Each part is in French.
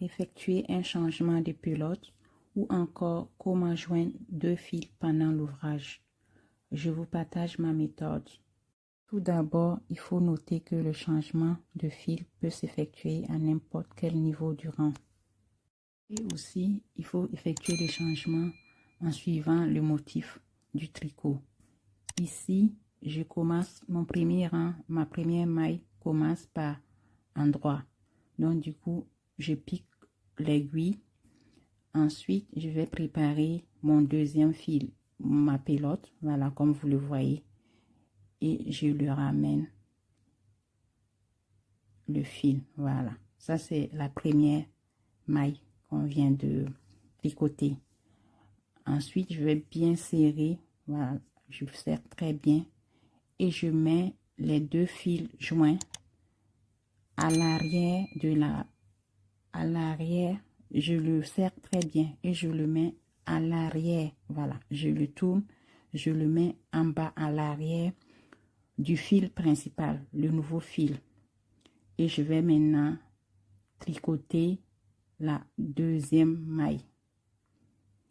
effectuer un changement de pelote ou encore comment joindre 2 fils pendant l'ouvrage. Je vous partage ma méthode. Tout d'abord, il faut noter que le changement de fil peut s'effectuer à n'importe quel niveau du rang. Et aussi, il faut effectuer les changements en suivant le motif du tricot. Ici, je commence mon premier rang, ma première maille commence par endroit. Donc du coup, je pique l'aiguille. Ensuite, je vais préparer mon deuxième fil, ma pelote, voilà comme vous le voyez. Et je le ramène le fil, voilà. Ça c'est la première maille qu'on vient de tricoter. Ensuite, je vais bien serrer, voilà, je serre très bien et je mets les 2 fils joints à l'arrière je le serre très bien et je le mets à l'arrière, voilà, je le tourne, je le mets en bas à l'arrière du fil principal, le nouveau fil. Et je vais maintenant tricoter la deuxième maille.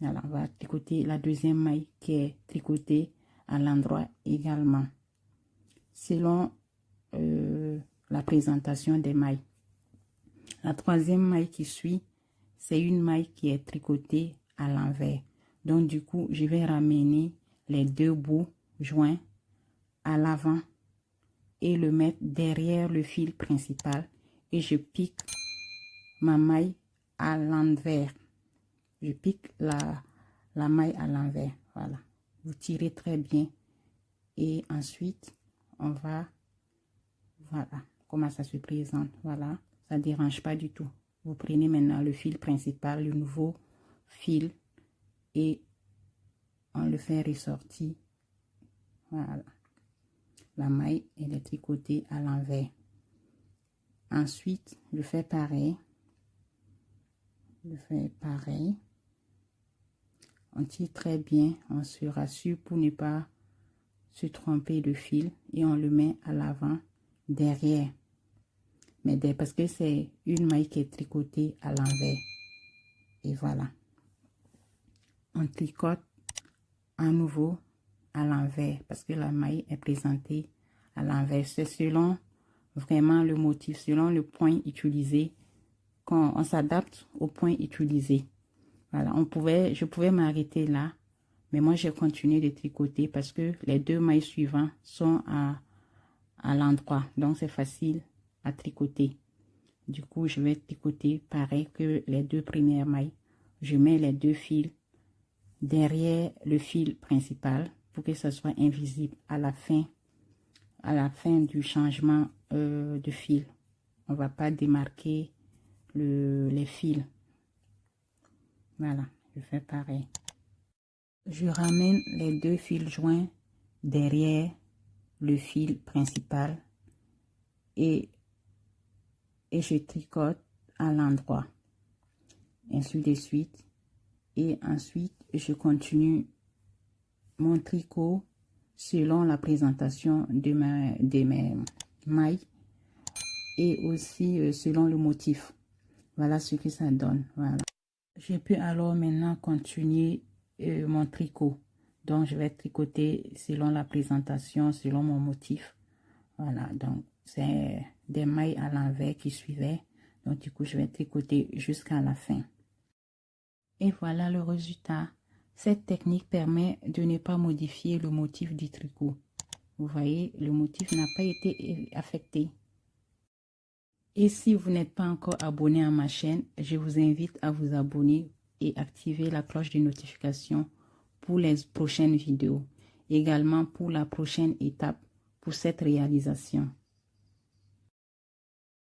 Alors, on va tricoter la deuxième maille qui est tricotée à l'endroit également, selon la présentation des mailles. La troisième maille qui suit, c'est une maille qui est tricotée à l'envers. Donc, du coup, je vais ramener les 2 bouts joints à l'avant et le mettre derrière le fil principal et je pique ma maille à l'envers. Je pique la maille à l'envers, voilà. Vous tirez très bien et ensuite on va, voilà comment ça se présente, voilà, ça dérange pas du tout. Vous prenez maintenant le fil principal, le nouveau fil et on le fait ressortir, voilà. La maille elle est tricotée à l'envers. Ensuite, je fais pareil. On tire très bien, on se rassure pour ne pas se tromper de fil et on le met à l'avant, derrière. Mais parce que c'est une maille qui est tricotée à l'envers. Et voilà. On tricote à nouveau à l'envers parce que la maille est présentée à l'envers. C'est selon vraiment le motif, selon le point utilisé, quand on s'adapte au point utilisé. Voilà, je pouvais m'arrêter là, mais moi j'ai continué de tricoter parce que les 2 mailles suivantes sont à l'endroit, donc c'est facile à tricoter. Du coup, je vais tricoter pareil que les 2 premières mailles. Je mets les 2 fils derrière le fil principal pour que ça soit invisible à la fin du changement de fil. On va pas démarquer les fils. Voilà, je fais pareil. Je ramène les 2 fils joints derrière le fil principal et je tricote à l'endroit, ainsi de suite. Et ensuite, je continue mon tricot selon la présentation de mes mailles et aussi selon le motif. Voilà ce que ça donne. Voilà. Je peux alors maintenant continuer mon tricot. Donc, je vais tricoter selon la présentation, selon mon motif. Voilà, donc c'est des mailles à l'envers qui suivaient. Donc, du coup, je vais tricoter jusqu'à la fin. Et voilà le résultat. Cette technique permet de ne pas modifier le motif du tricot. Vous voyez, le motif n'a pas été affecté. Et si vous n'êtes pas encore abonné à ma chaîne, je vous invite à vous abonner et activer la cloche de notification pour les prochaines vidéos. Également pour la prochaine étape pour cette réalisation.